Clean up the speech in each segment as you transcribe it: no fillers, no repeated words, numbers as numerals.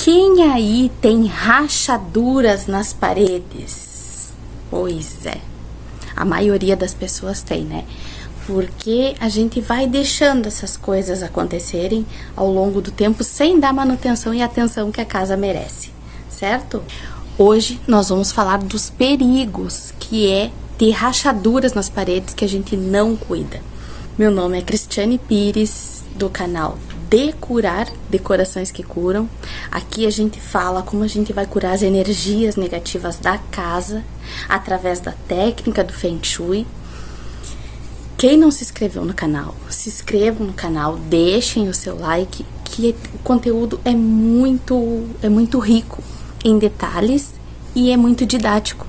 Quem aí tem rachaduras nas paredes? Pois é, a maioria das pessoas tem, né? Porque a gente vai deixando essas coisas acontecerem ao longo do tempo sem dar manutenção e atenção que a casa merece, certo? Hoje nós vamos falar dos perigos que é ter rachaduras nas paredes que a gente não cuida. Meu nome é Cristiane Pires, do canal Decurar, Decorações que Curam. Aqui a gente fala como a gente vai curar as energias negativas da casa através da técnica do Feng Shui. Quem não se inscreveu no canal, se inscrevam no canal, deixem o seu like, que o conteúdo é muito rico em detalhes e é muito didático.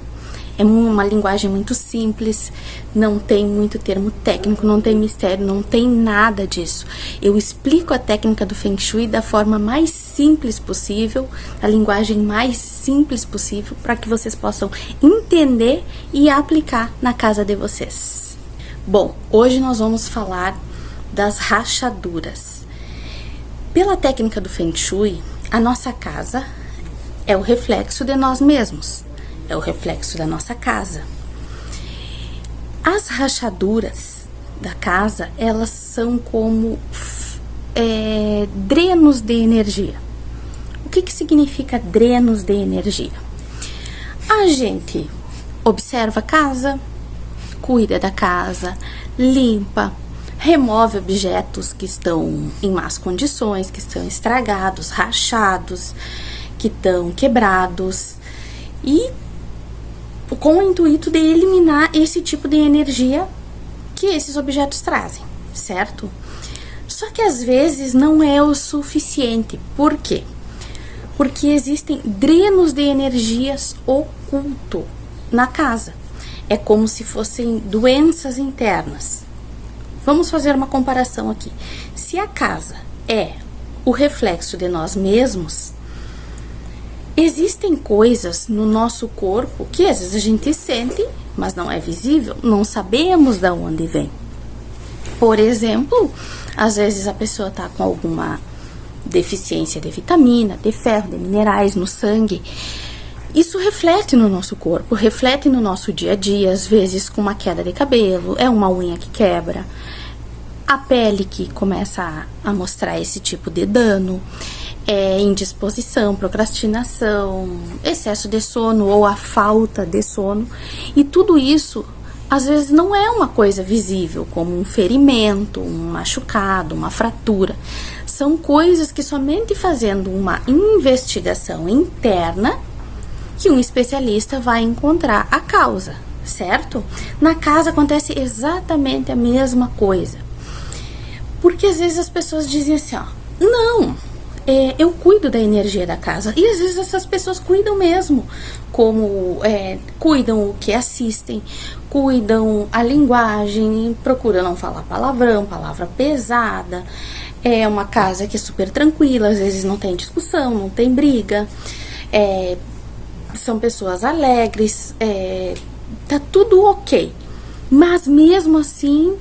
É uma linguagem muito simples, não tem muito termo técnico, não tem mistério, não tem nada disso. Eu explico a técnica do Feng Shui da forma mais simples possível, a linguagem mais simples possível, para que vocês possam entender e aplicar na casa de vocês. Bom, hoje nós vamos falar das rachaduras. Pela técnica do Feng Shui, a nossa casa é o reflexo de nós mesmos. É o reflexo da nossa casa. As rachaduras da casa, elas são como drenos de energia. O que significa drenos de energia? A gente observa a casa, cuida da casa, limpa, remove objetos que estão em más condições, que estão estragados, rachados, que estão quebrados, e com o intuito de eliminar esse tipo de energia que esses objetos trazem, certo? Só que às vezes não é o suficiente. Por quê? Porque existem drenos de energias oculto na casa. É como se fossem doenças internas. Vamos fazer uma comparação aqui. Se a casa é o reflexo de nós mesmos, existem coisas no nosso corpo que às vezes a gente sente, mas não é visível, não sabemos de onde vem. Por exemplo, às vezes a pessoa está com alguma deficiência de vitamina, de ferro, de minerais no sangue. Isso reflete no nosso corpo, reflete no nosso dia a dia, às vezes com uma queda de cabelo, é uma unha que quebra, a pele que começa a mostrar esse tipo de dano, indisposição, procrastinação, excesso de sono ou a falta de sono. E tudo isso, às vezes, não é uma coisa visível, como um ferimento, um machucado, uma fratura. São coisas que somente fazendo uma investigação interna que um especialista vai encontrar a causa, certo? Na casa acontece exatamente a mesma coisa. Porque às vezes as pessoas dizem assim, ó, não, eu cuido da energia da casa. E às vezes essas pessoas cuidam mesmo, como cuidam o que assistem, cuidam a linguagem, procuram não falar palavrão, palavra pesada. É uma casa que é super tranquila, às vezes não tem discussão, não tem briga, são pessoas alegres, tá tudo ok. Mas mesmo assim,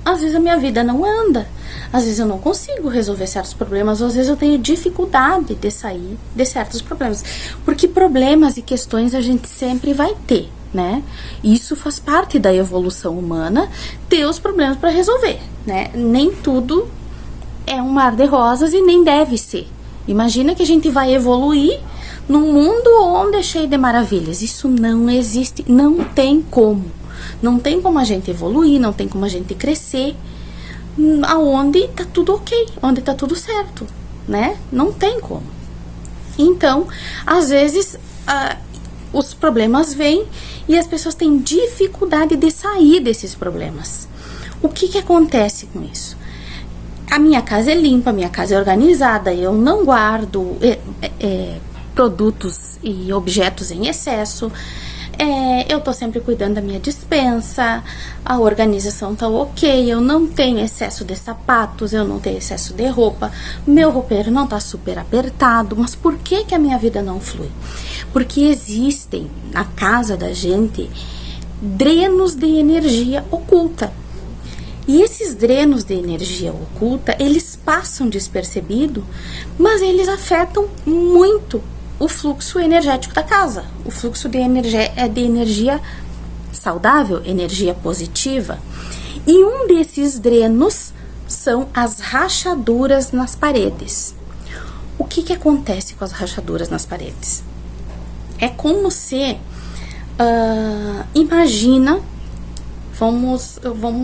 às vezes a minha vida não anda. Às vezes eu não consigo resolver certos problemas, ou às vezes eu tenho dificuldade de sair de certos problemas. Porque problemas e questões a gente sempre vai ter, né? Isso faz parte da evolução humana, ter os problemas para resolver, né? Nem tudo é um mar de rosas e nem deve ser. Imagina que a gente vai evoluir num mundo onde é cheio de maravilhas. Isso não existe, não tem como. Não tem como a gente evoluir, não tem como a gente crescer aonde tá tudo ok, onde tá tudo certo, né? Não tem como. Então, às vezes, os problemas vêm e as pessoas têm dificuldade de sair desses problemas. O que acontece com isso? A minha casa é limpa, a minha casa é organizada, eu não guardo produtos e objetos em excesso, eu tô sempre cuidando da minha despensa, a organização tá ok, eu não tenho excesso de sapatos, eu não tenho excesso de roupa, meu roupeiro não tá super apertado. Mas por que a minha vida não flui? Porque existem na casa da gente drenos de energia oculta. E esses drenos de energia oculta, eles passam despercebido, mas eles afetam muito o fluxo energético da casa. O fluxo de energia saudável, energia positiva. E um desses drenos são as rachaduras nas paredes. O que acontece com as rachaduras nas paredes? É como se, imagina, vamos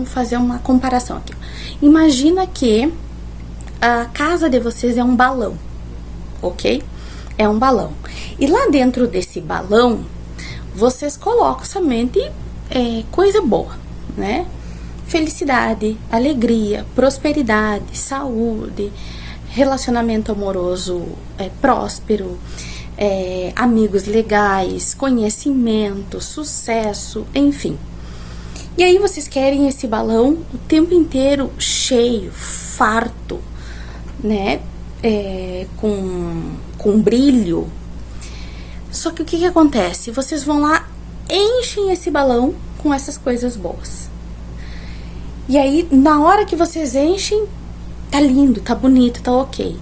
fazer uma comparação aqui. Imagina que a casa de vocês é um balão, ok? É um balão. E lá dentro desse balão, vocês colocam somente coisa boa, né? Felicidade, alegria, prosperidade, saúde, relacionamento amoroso próspero, amigos legais, conhecimento, sucesso, enfim. E aí vocês querem esse balão o tempo inteiro cheio, farto, né? Com brilho. Só que o que acontece? Vocês vão lá, enchem esse balão com essas coisas boas. E aí, na hora que vocês enchem, tá lindo, tá bonito, tá ok.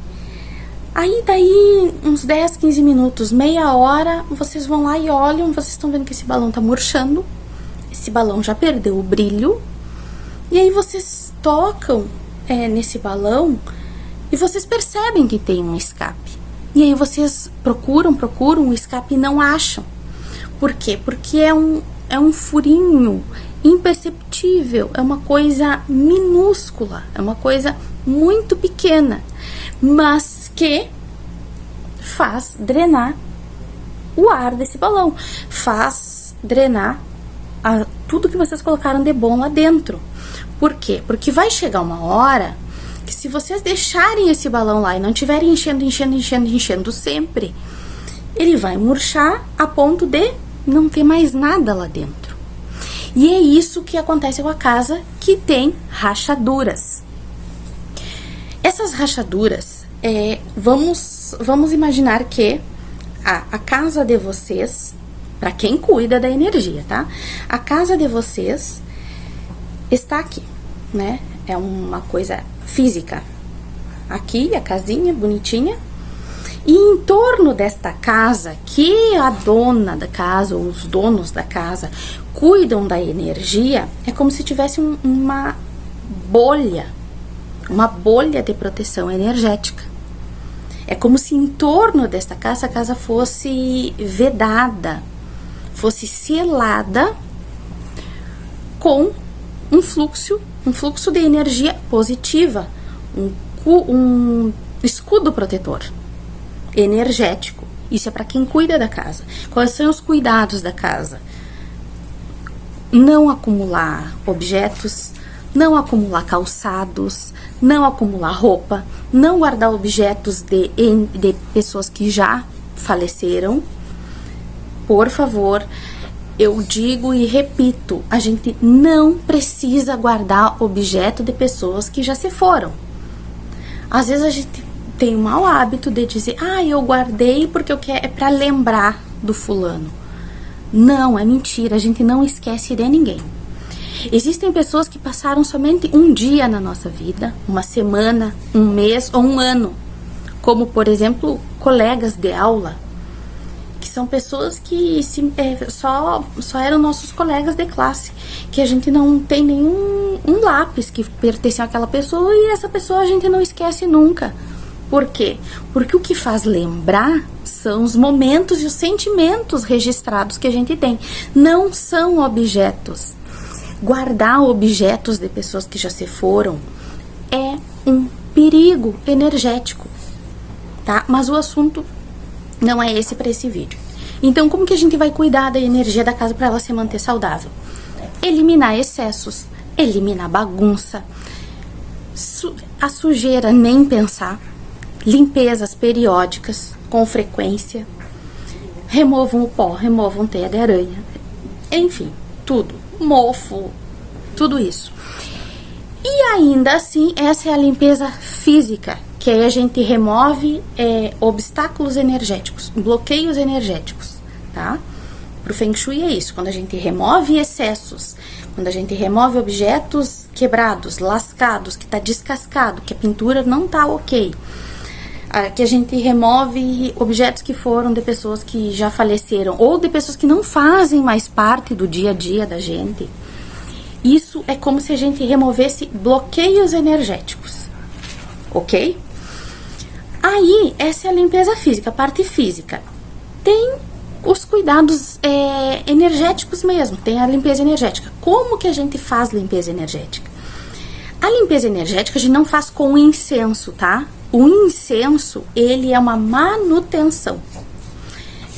Aí, daí, uns 10, 15 minutos, meia hora, vocês vão lá e olham, vocês estão vendo que esse balão tá murchando, esse balão já perdeu o brilho, e aí vocês tocam nesse balão e vocês percebem que tem um escape. E aí vocês procuram o escape e não acham. Por quê? Porque é um furinho imperceptível, é uma coisa minúscula, é uma coisa muito pequena, mas que faz drenar o ar desse balão, faz drenar tudo que vocês colocaram de bom lá dentro. Por quê? Porque vai chegar uma hora que, se vocês deixarem esse balão lá e não tiverem enchendo sempre, ele vai murchar a ponto de não ter mais nada lá dentro. E é isso que acontece com a casa que tem rachaduras. Essas rachaduras, vamos imaginar que a casa de vocês, para quem cuida da energia, tá? A casa de vocês está aqui, né? É uma coisa física. Aqui, a casinha bonitinha. E em torno desta casa, que a dona da casa, ou os donos da casa, cuidam da energia, é como se tivesse uma bolha de proteção energética. É como se em torno desta casa, a casa fosse vedada, fosse selada com um fluxo de energia positiva, um escudo protetor energético. Isso é para quem cuida da casa. Quais são os cuidados da casa? Não acumular objetos, não acumular calçados, não acumular roupa, não guardar objetos de pessoas que já faleceram. Por favor, eu digo e repito, a gente não precisa guardar objeto de pessoas que já se foram. Às vezes a gente tem o mau hábito de dizer, eu guardei porque eu quero, é para lembrar do fulano. Não, é mentira, a gente não esquece de ninguém. Existem pessoas que passaram somente um dia na nossa vida, uma semana, um mês ou um ano, como, por exemplo, colegas de aula, que são pessoas que só eram nossos colegas de classe, que a gente não tem nenhum lápis que pertence àquela pessoa, e essa pessoa a gente não esquece nunca. Por quê? Porque o que faz lembrar são os momentos e os sentimentos registrados que a gente tem, não são objetos. Guardar objetos de pessoas que já se foram é um perigo energético, tá? Mas o assunto não é esse para esse vídeo. Então, como que a gente vai cuidar da energia da casa para ela se manter saudável? Eliminar excessos, eliminar bagunça, a sujeira nem pensar, limpezas periódicas com frequência, removam o pó, removam teia de aranha, enfim, tudo, mofo, tudo isso. E ainda assim, essa é a limpeza física, que aí a gente remove obstáculos energéticos, bloqueios energéticos, tá? Pro Feng Shui é isso, quando a gente remove excessos, quando a gente remove objetos quebrados, lascados, que tá descascado, que a pintura não tá ok, que a gente remove objetos que foram de pessoas que já faleceram ou de pessoas que não fazem mais parte do dia a dia da gente. Isso é como se a gente removesse bloqueios energéticos, ok? Aí, essa é a limpeza física, a parte física. Tem os cuidados energéticos mesmo, tem a limpeza energética. Como que a gente faz limpeza energética? A limpeza energética a gente não faz com incenso, tá? O incenso, ele é uma manutenção.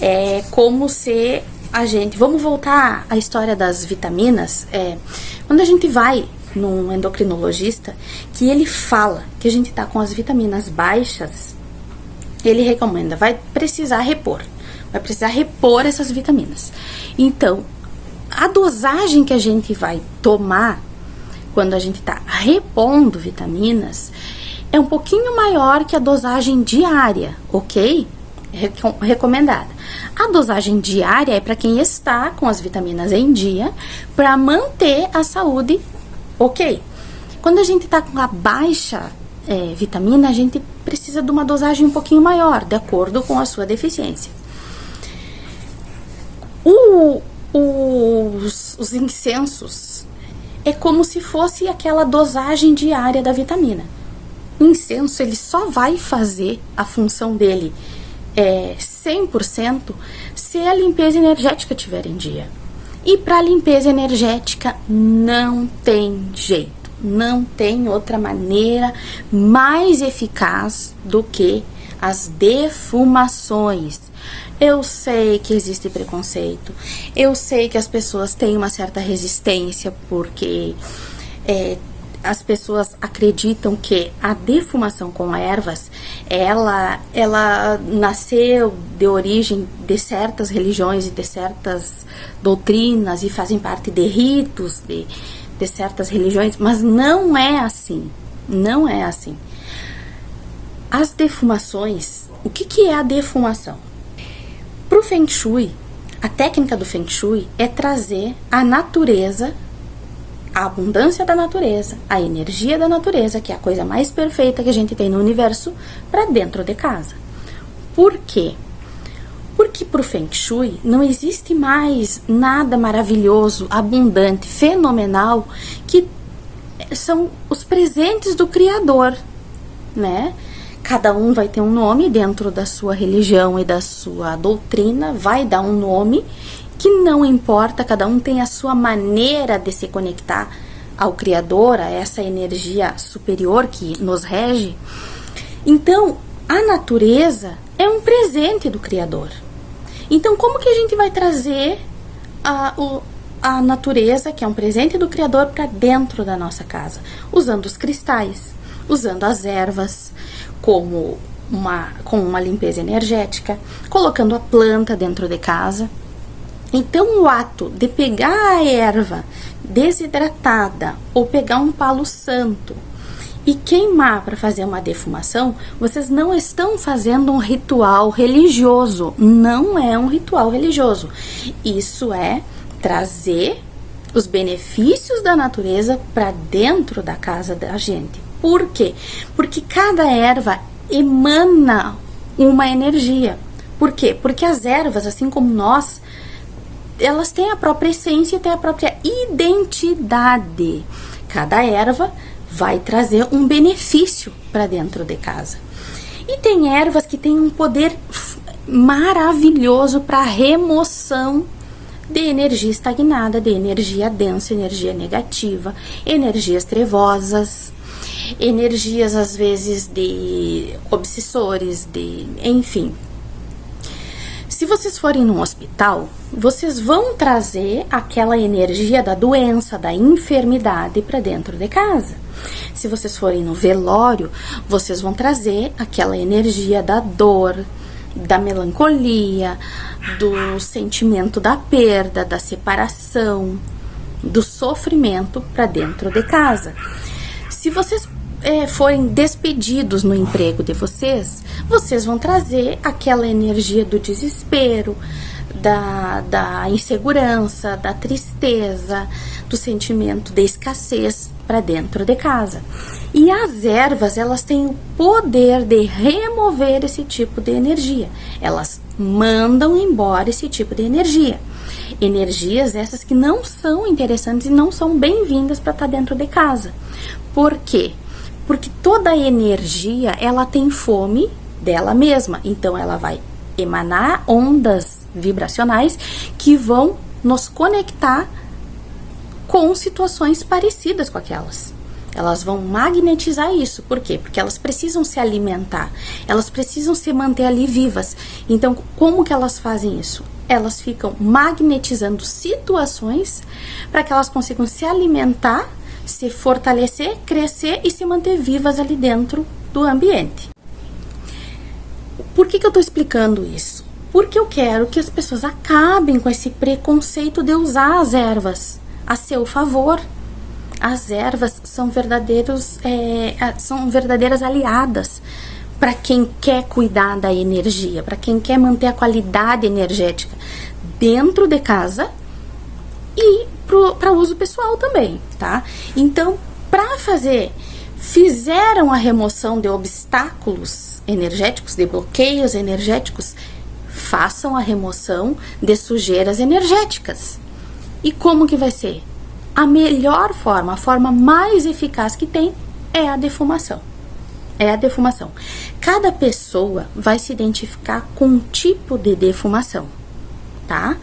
É como se a gente... Vamos voltar à história das vitaminas. Quando a gente vai num endocrinologista, que ele fala que a gente tá com as vitaminas baixas, ele recomenda, vai precisar repor essas vitaminas. Então, a dosagem que a gente vai tomar quando a gente tá repondo vitaminas é um pouquinho maior que a dosagem diária, ok? Recomendada. A dosagem diária é para quem está com as vitaminas em dia, para manter a saúde ok. Quando a gente tá com a baixa vitamina, a gente precisa de uma dosagem um pouquinho maior, de acordo com a sua deficiência. Os incensos é como se fosse aquela dosagem diária da vitamina. O incenso, ele só vai fazer a função dele 100% se a limpeza energética estiver em dia. E para limpeza energética não tem jeito, não tem outra maneira mais eficaz do que as defumações. Eu sei que existe preconceito, eu sei que as pessoas têm uma certa resistência porque as pessoas acreditam que a defumação com ervas, ela nasceu de origem de certas religiões e de certas doutrinas e fazem parte de ritos de certas religiões, mas não é assim, não é assim. As defumações, o que é a defumação? Para o Feng Shui, a técnica do Feng Shui é trazer a natureza, a abundância da natureza, a energia da natureza, que é a coisa mais perfeita que a gente tem no universo, para dentro de casa. Por quê? Porque pro Feng Shui não existe mais nada maravilhoso, abundante, fenomenal, que são os presentes do Criador, né? Cada um vai ter um nome dentro da sua religião e da sua doutrina, vai dar um nome que não importa, cada um tem a sua maneira de se conectar ao Criador, a essa energia superior que nos rege. Então, a natureza é um presente do Criador. Então, como que a gente vai trazer a natureza, que é um presente do Criador, para dentro da nossa casa? Usando os cristais, usando as ervas, com uma limpeza energética, colocando a planta dentro de casa. Então, o ato de pegar a erva desidratada ou pegar um palo santo e queimar para fazer uma defumação, vocês não estão fazendo um ritual religioso. Não é um ritual religioso. Isso é trazer os benefícios da natureza para dentro da casa da gente. Por quê? Porque cada erva emana uma energia. Por quê? Porque as ervas, assim como nós, elas têm a própria essência e têm a própria identidade. Cada erva vai trazer um benefício para dentro de casa. E tem ervas que têm um poder maravilhoso para remoção de energia estagnada, de energia densa, energia negativa, energias trevosas, energias às vezes de obsessores, enfim. Se vocês forem num hospital, vocês vão trazer aquela energia da doença, da enfermidade para dentro de casa. Se vocês forem no velório, vocês vão trazer aquela energia da dor, da melancolia, do sentimento da perda, da separação, do sofrimento para dentro de casa. Se vocês forem despedidos no emprego de vocês, vocês vão trazer aquela energia do desespero, da insegurança, da tristeza, do sentimento de escassez para dentro de casa. E as ervas, elas têm o poder de remover esse tipo de energia. Elas mandam embora esse tipo de energia. Energias essas que não são interessantes e não são bem-vindas para estar dentro de casa. Por quê? Porque toda energia, ela tem fome dela mesma. Então, ela vai emanar ondas vibracionais que vão nos conectar com situações parecidas com aquelas. Elas vão magnetizar isso. Por quê? Porque elas precisam se alimentar. Elas precisam se manter ali vivas. Então, como que elas fazem isso? Elas ficam magnetizando situações para que elas consigam se alimentar, se fortalecer, crescer e se manter vivas ali dentro do ambiente. Por que eu estou explicando isso? Porque eu quero que as pessoas acabem com esse preconceito de usar as ervas a seu favor. As ervas são verdadeiras aliadas para quem quer cuidar da energia, para quem quer manter a qualidade energética dentro de casa e para uso pessoal também, tá? Então, fizeram a remoção de obstáculos energéticos, de bloqueios energéticos, façam a remoção de sujeiras energéticas. E como que vai ser? A melhor forma, a forma mais eficaz que tem é a defumação. Cada pessoa vai se identificar com um tipo de defumação, tá?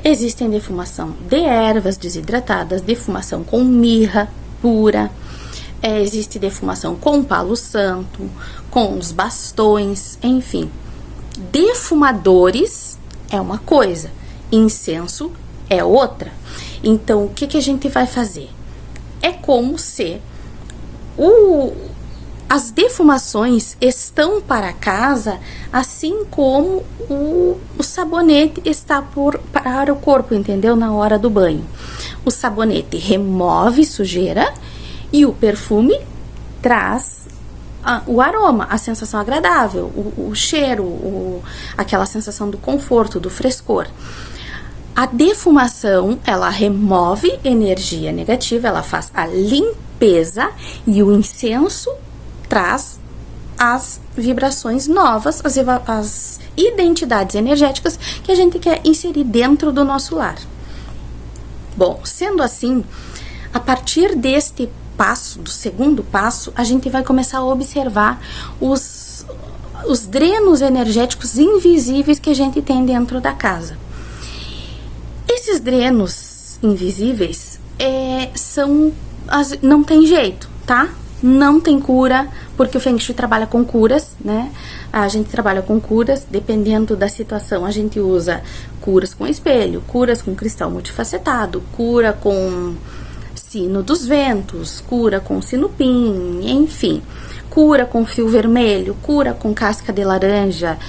Existem defumação de ervas desidratadas, defumação com mirra pura, existe defumação com palo santo, com os bastões, enfim. Defumadores é uma coisa, incenso é outra. Então, o que a gente vai fazer? É como se as defumações estão para casa, assim como o sabonete está para o corpo, entendeu? Na hora do banho. O sabonete remove sujeira e o perfume traz o aroma, a sensação agradável, o cheiro, aquela sensação do conforto, do frescor. A defumação, ela remove energia negativa, ela faz a limpeza, e o incenso traz as vibrações novas, as identidades energéticas que a gente quer inserir dentro do nosso lar. Bom, sendo assim, a partir deste passo, do segundo passo, a gente vai começar a observar os drenos energéticos invisíveis que a gente tem dentro da casa. Esses drenos invisíveis não tem jeito, tá? Não tem cura, porque o Feng Shui trabalha com curas, né? A gente trabalha com curas, dependendo da situação, a gente usa curas com espelho, curas com cristal multifacetado, cura com sino dos ventos, cura com sino-pim, enfim. Cura com fio vermelho, cura com casca de laranja,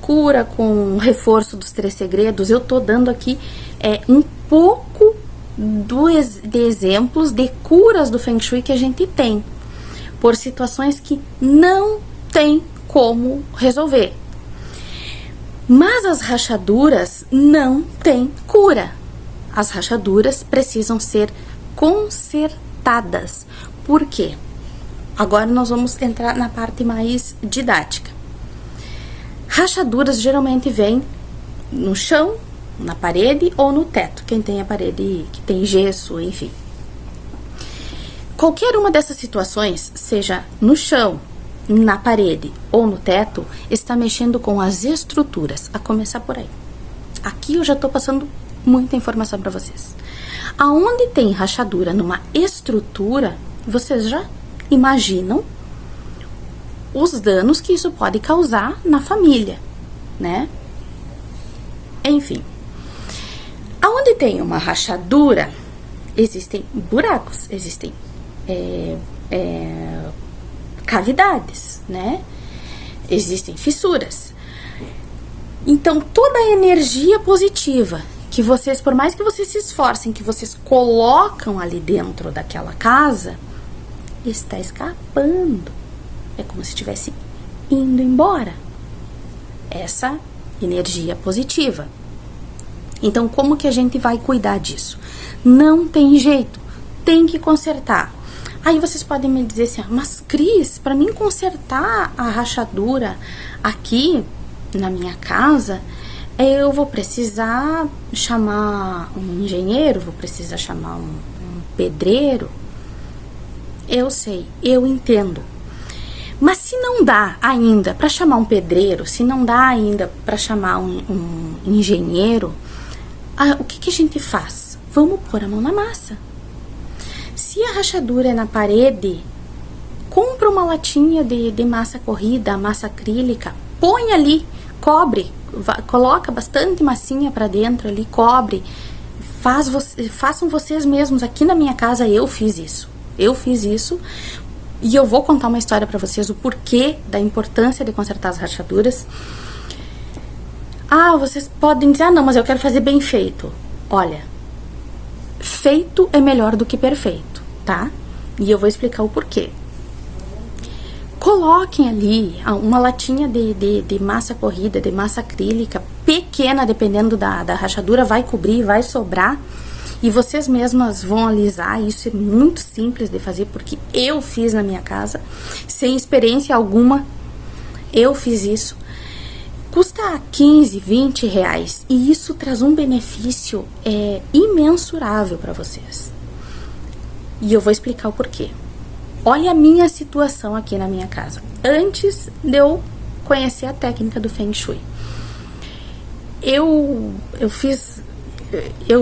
cura com reforço dos 3 segredos. Eu tô dando aqui um pouco de exemplos de curas do Feng Shui que a gente tem, por situações que não tem como resolver. Mas as rachaduras não têm cura. As rachaduras precisam ser consertadas. Por quê? Agora nós vamos entrar na parte mais didática. Rachaduras geralmente vêm no chão, na parede ou no teto. Quem tem a parede que tem gesso, enfim. Qualquer uma dessas situações, seja no chão, na parede ou no teto, está mexendo com as estruturas, a começar por aí. Aqui eu já estou passando muita informação para vocês. Aonde tem rachadura numa estrutura, vocês já imaginam os danos que isso pode causar na família, né? Enfim, aonde tem uma rachadura, existem buracos, existem cavidades, né? Existem fissuras. Então, toda a energia positiva que vocês, por mais que vocês se esforcem, que vocês colocam ali dentro daquela casa, está escapando. É como se estivesse indo embora. Essa energia positiva. Então, como que a gente vai cuidar disso? Não tem jeito, tem que consertar. Aí vocês podem me dizer assim, mas Cris, para mim consertar a rachadura aqui na minha casa, eu vou precisar chamar um engenheiro, vou precisar chamar um pedreiro. Eu sei, eu entendo. Mas se não dá ainda para chamar um pedreiro, se não dá ainda para chamar um engenheiro, o que a gente faz? Vamos pôr a mão na massa. Se a rachadura é na parede, compra uma latinha de massa corrida, massa acrílica, põe ali, cobre, coloca bastante massinha para dentro ali, cobre. Façam vocês mesmos. Aqui na minha casa eu fiz isso. E eu vou contar uma história para vocês, o porquê da importância de consertar as rachaduras. Vocês podem dizer, não, mas eu quero fazer bem feito. Olha, feito é melhor do que perfeito, tá? E eu vou explicar o porquê. Coloquem ali uma latinha de massa corrida, de massa acrílica, pequena, dependendo da rachadura, vai cobrir, vai sobrar. E vocês mesmas vão alisar. Isso é muito simples de fazer, porque eu fiz na minha casa, sem experiência alguma, eu fiz isso. Custa 15, 20 reais, e isso traz um benefício imensurável para vocês. E eu vou explicar o porquê. Olha a minha situação aqui na minha casa, antes de eu conhecer a técnica do Feng Shui. Eu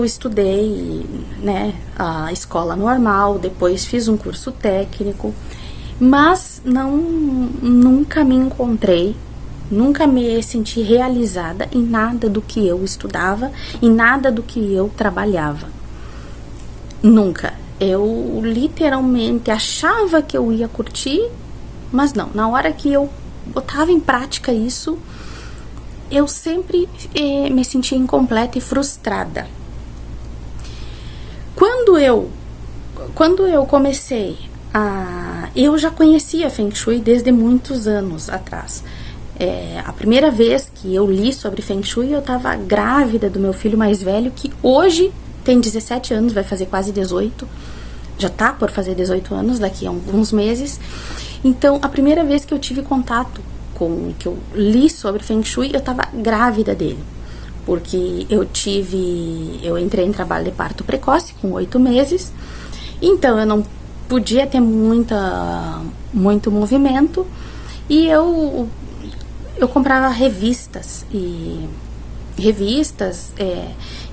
estudei, né, a escola normal, depois fiz um curso técnico, mas nunca me encontrei, nunca me senti realizada em nada do que eu estudava, em nada do que eu trabalhava. Nunca. Eu literalmente achava que eu ia curtir, mas não. Na hora que eu botava em prática isso, eu sempre me sentia incompleta e frustrada. Quando eu comecei eu já conhecia Feng Shui desde muitos anos atrás. A primeira vez que eu li sobre Feng Shui, eu estava grávida do meu filho mais velho, que hoje tem 17 anos, vai fazer quase 18. Já tá por fazer 18 anos, daqui a alguns meses. Então, a primeira vez que eu tive contato que eu li sobre Feng Shui, eu tava grávida dele, porque eu entrei em trabalho de parto precoce com 8 meses, então eu não podia ter muito movimento, e eu comprava revistas,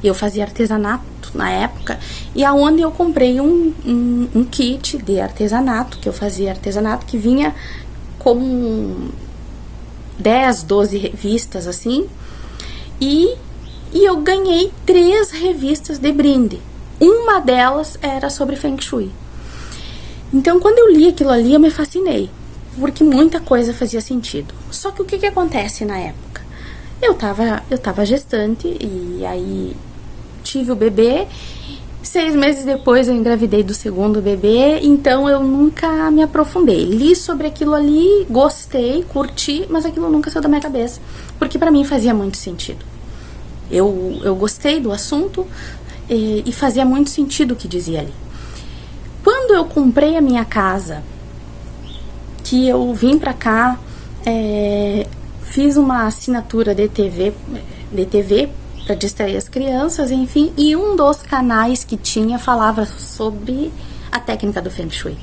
eu fazia artesanato na época, e aonde eu comprei um kit de artesanato, que eu fazia artesanato, que vinha com 10, 12 revistas assim, e eu ganhei 3 revistas de brinde. Uma delas era sobre Feng Shui. Então, quando eu li aquilo ali, eu me fascinei, porque muita coisa fazia sentido. Só que o que acontece na época? Eu tava gestante, e aí tive o bebê. 6 meses depois eu engravidei do segundo bebê, então eu nunca me aprofundei. Li sobre aquilo ali, gostei, curti, mas aquilo nunca saiu da minha cabeça, porque pra mim fazia muito sentido. Eu gostei do assunto e fazia muito sentido o que dizia ali. Quando eu comprei a minha casa, que eu vim pra cá, fiz uma assinatura de TV para distrair as crianças, enfim, e um dos canais que tinha falava sobre a técnica do Feng Shui.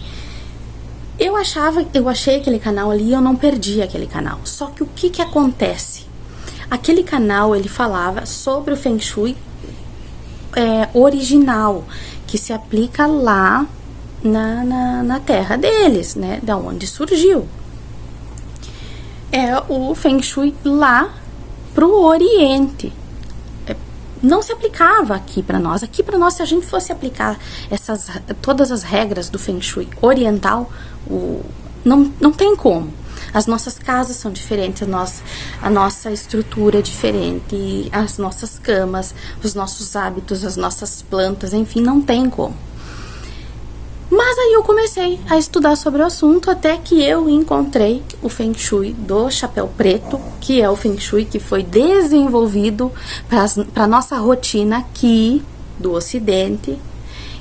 Eu achei aquele canal ali, eu não perdi aquele canal. Só que o que acontece? Aquele canal, ele falava sobre o Feng Shui original, que se aplica lá na terra deles, né, da onde surgiu. É o Feng Shui lá pro Oriente. Não se aplicava aqui para nós. Aqui para nós, se a gente fosse aplicar todas as regras do Feng Shui oriental, não tem como. As nossas casas são diferentes, a nossa estrutura é diferente, as nossas camas, os nossos hábitos, as nossas plantas, enfim, não tem como. Mas aí eu comecei a estudar sobre o assunto até que eu encontrei o Feng Shui do chapéu preto, que é o Feng Shui que foi desenvolvido para nossa rotina aqui do Ocidente,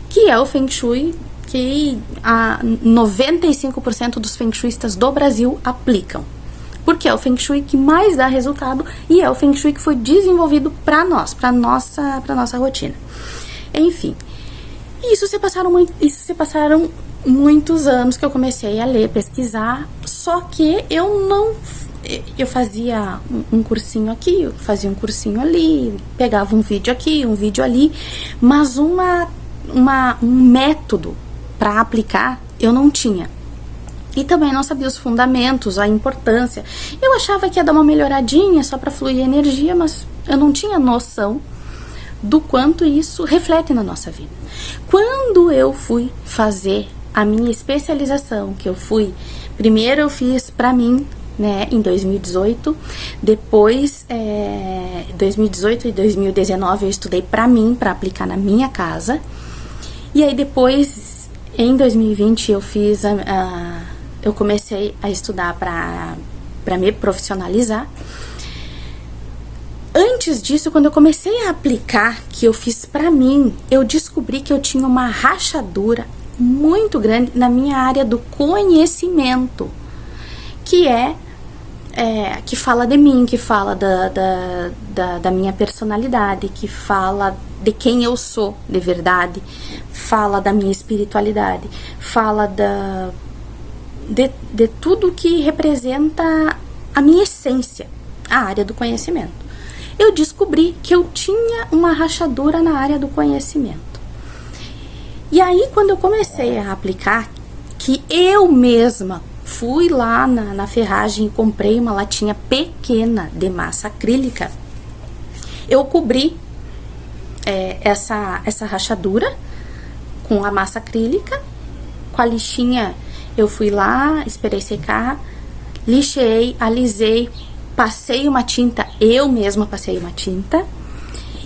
que é o Feng Shui que 95% dos Feng Shuistas do Brasil aplicam. Porque é o Feng Shui que mais dá resultado e é o Feng Shui que foi desenvolvido para nós, para nossa rotina. Enfim, isso se passaram muitos anos que eu comecei a ler, pesquisar, só que eu fazia um cursinho aqui, eu fazia um cursinho ali, pegava um vídeo aqui, um vídeo ali, mas um método para aplicar eu não tinha. E também não sabia os fundamentos, a importância. Eu achava que ia dar uma melhoradinha só para fluir energia, mas eu não tinha noção do quanto isso reflete na nossa vida. Quando eu fui fazer a minha especialização, primeiro eu fiz para mim, né, em 2018, depois 2018 e 2019 eu estudei para mim, para aplicar na minha casa, e aí depois, em 2020, eu comecei a estudar para me profissionalizar. Antes disso, quando eu comecei a aplicar, que eu fiz pra mim, eu descobri que eu tinha uma rachadura muito grande na minha área do conhecimento, que fala de mim, que fala da minha personalidade, que fala de quem eu sou de verdade, fala da minha espiritualidade, fala de tudo que representa a minha essência, a área do conhecimento. Eu descobri que eu tinha uma rachadura na área do conhecimento. E aí, quando eu comecei a aplicar, que eu mesma fui lá na ferragem e comprei uma latinha pequena de massa acrílica, eu cobri essa rachadura com a massa acrílica, com a lixinha. Eu fui lá, esperei secar, lixei, alisei, passei uma tinta, eu mesma passei uma tinta,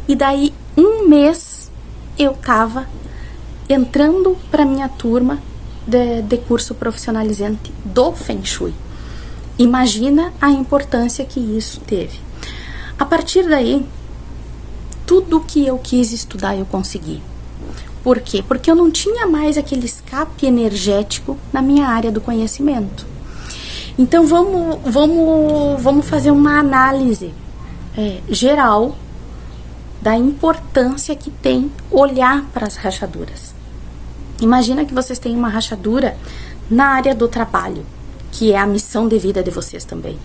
e daí um mês eu tava entrando para minha turma de curso profissionalizante do Feng Shui. Imagina a importância que isso teve. A partir daí, tudo que eu quis estudar eu consegui. Por quê? Porque eu não tinha mais aquele escape energético na minha área do conhecimento. Então vamos fazer uma análise geral da importância que tem olhar para as rachaduras. Imagina que vocês têm uma rachadura na área do trabalho, que é a missão de vida de vocês também.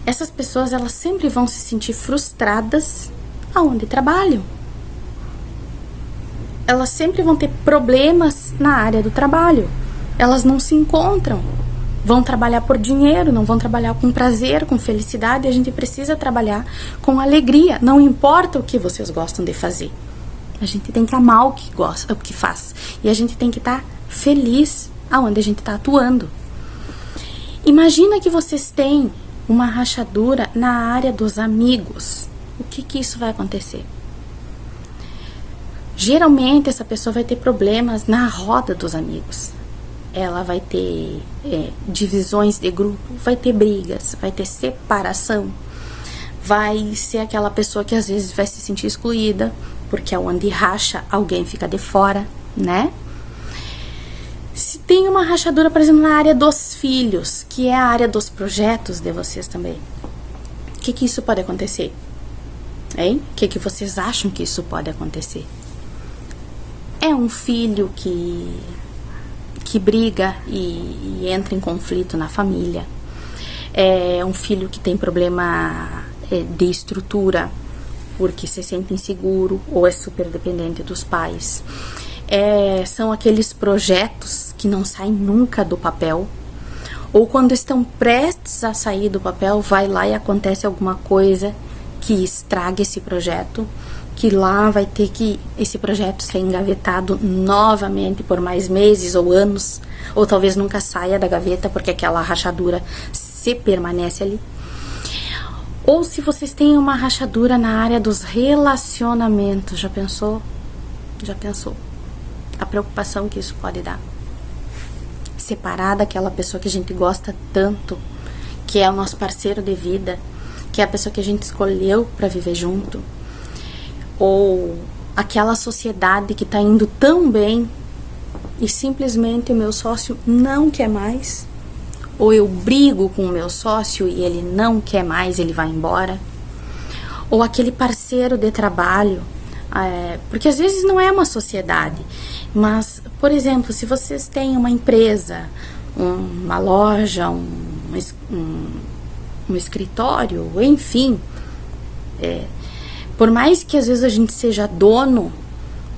Essas pessoas, elas sempre vão se sentir frustradas aonde trabalham. Elas sempre vão ter problemas na área do trabalho. Elas não se encontram. Vão trabalhar por dinheiro, não vão trabalhar com prazer, com felicidade. A gente precisa trabalhar com alegria. Não importa o que vocês gostam de fazer. A gente tem que amar o que gosta, o que faz. E a gente tem que estar feliz aonde a gente está atuando. Imagina que vocês têm uma rachadura na área dos amigos. O que isso vai acontecer? Geralmente essa pessoa vai ter problemas na roda dos amigos. Ela vai ter divisões de grupo, vai ter brigas, vai ter separação. Vai ser aquela pessoa que às vezes vai se sentir excluída, porque onde racha, alguém fica de fora, né? Se tem uma rachadura, por exemplo, na área dos filhos, que é a área dos projetos de vocês também, o que isso pode acontecer? Hein? O que vocês acham que isso pode acontecer? É um filho que briga e entra em conflito na família. É um filho que tem problema de estrutura, porque se sente inseguro ou é super dependente dos pais. São aqueles projetos que não saem nunca do papel, ou quando estão prestes a sair do papel, vai lá e acontece alguma coisa que estraga esse projeto, que lá vai ter que esse projeto ser engavetado novamente por mais meses ou anos, ou talvez nunca saia da gaveta porque aquela rachadura se permanece ali. Ou se vocês têm uma rachadura na área dos relacionamentos, já pensou? Já pensou? a preocupação que isso pode dar. Separar daquela pessoa que a gente gosta tanto, que é o nosso parceiro de vida, que é a pessoa que a gente escolheu para viver junto, ou aquela sociedade que tá indo tão bem e simplesmente o meu sócio não quer mais, ou eu brigo com o meu sócio e ele não quer mais, ele vai embora, ou aquele parceiro de trabalho, porque às vezes não é uma sociedade, mas, por exemplo, se vocês têm uma empresa, uma loja, um escritório, enfim, por mais que às vezes a gente seja dono,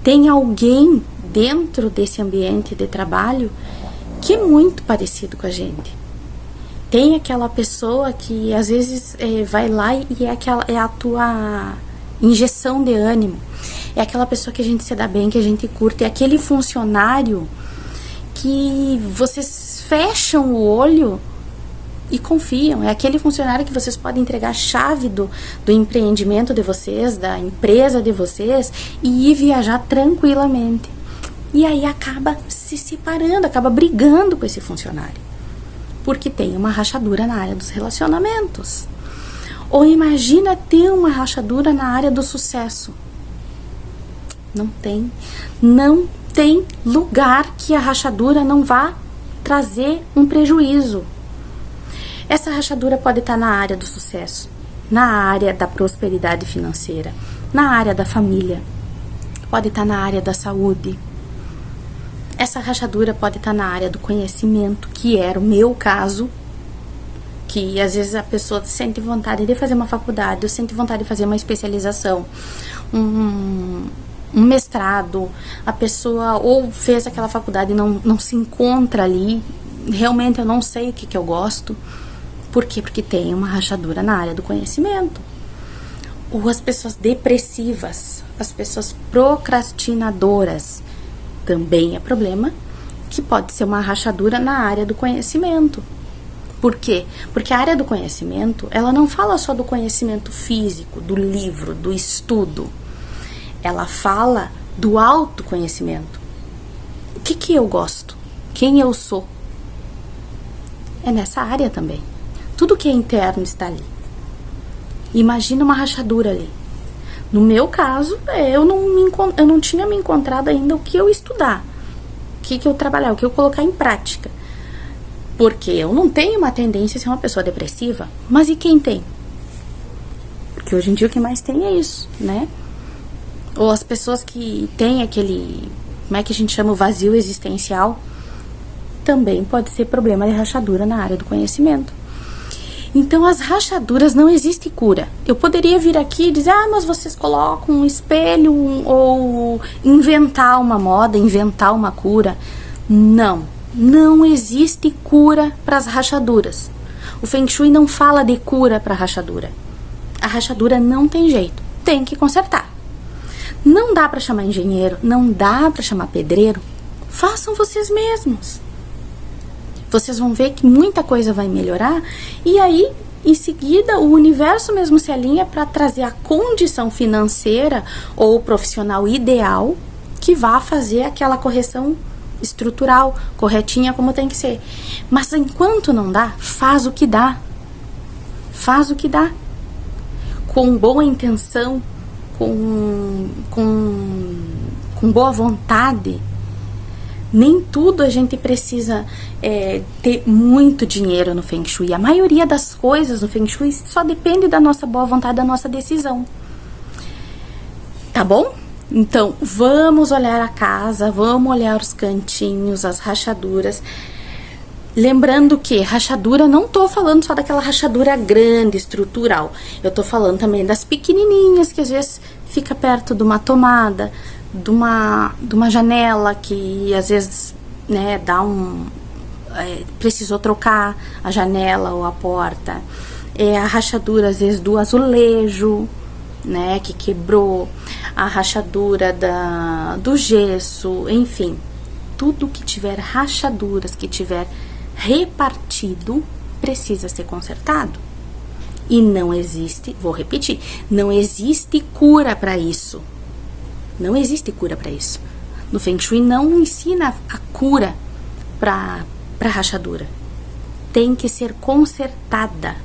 tem alguém dentro desse ambiente de trabalho que é muito parecido com a gente. Tem aquela pessoa que às vezes vai lá e é a tua injeção de ânimo. É aquela pessoa que a gente se dá bem, que a gente curte. É aquele funcionário que vocês fecham o olho e confiam. É aquele funcionário que vocês podem entregar a chave do empreendimento de vocês, da empresa de vocês, e ir viajar tranquilamente. E aí acaba se separando, acaba brigando com esse funcionário, porque tem uma rachadura na área dos relacionamentos. Ou imagina ter uma rachadura na área do sucesso. Não tem lugar que a rachadura não vá trazer um prejuízo. Essa rachadura pode estar na área do sucesso, na área da prosperidade financeira, na área da família, pode estar na área da saúde. Essa rachadura pode estar na área do conhecimento, que era o meu caso, que às vezes a pessoa sente vontade de fazer uma faculdade, ou sente vontade de fazer uma especialização, um mestrado, a pessoa ou fez aquela faculdade e não se encontra ali, realmente eu não sei o que eu gosto. Por quê? Porque tem uma rachadura na área do conhecimento. Ou as pessoas depressivas, as pessoas procrastinadoras, também é problema, que pode ser uma rachadura na área do conhecimento. Por quê? Porque a área do conhecimento, ela não fala só do conhecimento físico, do livro, do estudo. Ela fala do autoconhecimento. O que eu gosto? Quem eu sou? É nessa área também. Tudo que é interno está ali. Imagina uma rachadura ali. No meu caso, eu não tinha me encontrado ainda o que eu estudar, o que eu trabalhar, o que eu colocar em prática. Porque eu não tenho uma tendência a ser uma pessoa depressiva, mas e quem tem? Porque hoje em dia o que mais tem é isso, né? Ou as pessoas que têm aquele, como é que a gente chama, o vazio existencial, também pode ser problema de rachadura na área do conhecimento. Então, as rachaduras não existe cura. Eu poderia vir aqui e dizer, mas vocês colocam um espelho ou inventar uma moda, inventar uma cura. Não existe cura para as rachaduras. O Feng Shui não fala de cura para rachadura. A rachadura não tem jeito, tem que consertar. Não dá para chamar engenheiro, não dá para chamar pedreiro. Façam vocês mesmos. Vocês vão ver que muita coisa vai melhorar e aí, em seguida, o universo mesmo se alinha para trazer a condição financeira ou profissional ideal que vá fazer aquela correção estrutural, corretinha como tem que ser. Mas enquanto não dá, faz o que dá. Faz o que dá. Com boa intenção, com boa vontade. Nem tudo a gente precisa ter muito dinheiro no Feng Shui. A maioria das coisas no Feng Shui só depende da nossa boa vontade, da nossa decisão. Tá bom? Então, vamos olhar a casa, vamos olhar os cantinhos, as rachaduras. Lembrando que rachadura, não tô falando só daquela rachadura grande, estrutural. Eu tô falando também das pequenininhas, que às vezes fica perto de uma tomada, de uma janela que às vezes, né, precisou trocar a janela ou a porta. A rachadura às vezes do azulejo, né, que quebrou, a rachadura do gesso, enfim, tudo que tiver rachaduras, que tiver repartido, precisa ser consertado. E não existe, vou repetir, não existe cura para isso. Não existe cura para isso. no Feng Shui não ensina a cura para rachadura. Tem que ser consertada.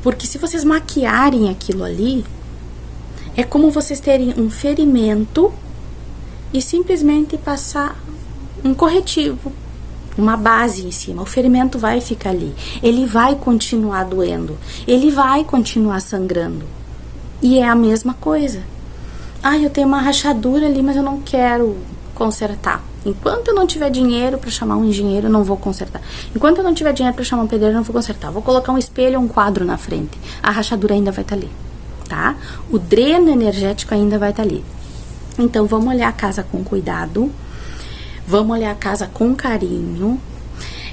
Porque se vocês maquiarem aquilo ali, é como vocês terem um ferimento e simplesmente passar um corretivo, uma base em cima. O ferimento vai ficar ali. Ele vai continuar doendo. Ele vai continuar sangrando. E é a mesma coisa. Ah, eu tenho uma rachadura ali, mas eu não quero consertar. Enquanto eu não tiver dinheiro para chamar um engenheiro, eu não vou consertar. Enquanto eu não tiver dinheiro para chamar um pedreiro, eu não vou consertar. Vou colocar um espelho ou um quadro na frente. A rachadura ainda vai estar ali, tá? O dreno energético ainda vai estar ali. Então, vamos olhar a casa com cuidado. Vamos olhar a casa com carinho.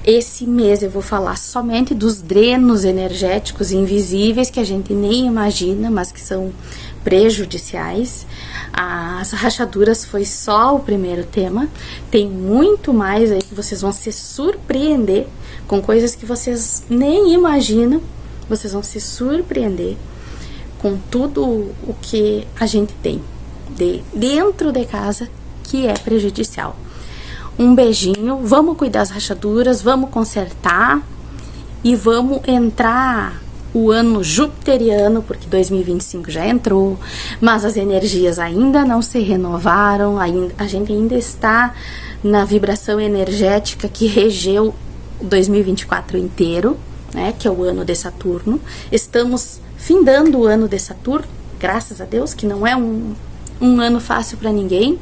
Esse mês eu vou falar somente dos drenos energéticos invisíveis que a gente nem imagina, mas que são prejudiciais. As rachaduras foi só o primeiro tema. Tem muito mais aí que vocês vão se surpreender com coisas que vocês nem imaginam. Vocês vão se surpreender com tudo o que a gente tem dentro de casa que é prejudicial. Um beijinho, vamos cuidar das rachaduras, vamos consertar e vamos entrar o ano jupiteriano, porque 2025 já entrou, mas as energias ainda não se renovaram, a gente ainda está na vibração energética que regeu 2024 inteiro, né, que é o ano de Saturno. Estamos findando o ano de Saturno, graças a Deus, que não é um ano fácil para ninguém.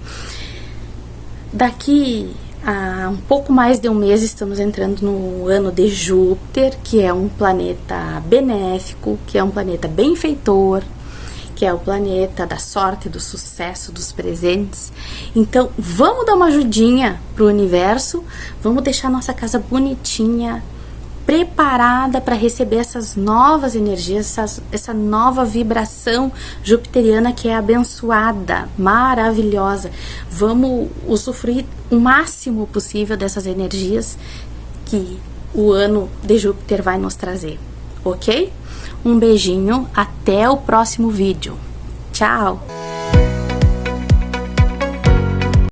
Daqui a um pouco mais de um mês estamos entrando no ano de Júpiter, que é um planeta benéfico, que é um planeta benfeitor, que é o planeta da sorte, do sucesso, dos presentes. Então, vamos dar uma ajudinha pro universo, vamos deixar nossa casa bonitinha, preparada para receber essas novas energias, essa nova vibração jupiteriana que é abençoada, maravilhosa. Vamos usufruir o máximo possível dessas energias que o ano de Júpiter vai nos trazer, ok? Um beijinho, até o próximo vídeo. Tchau!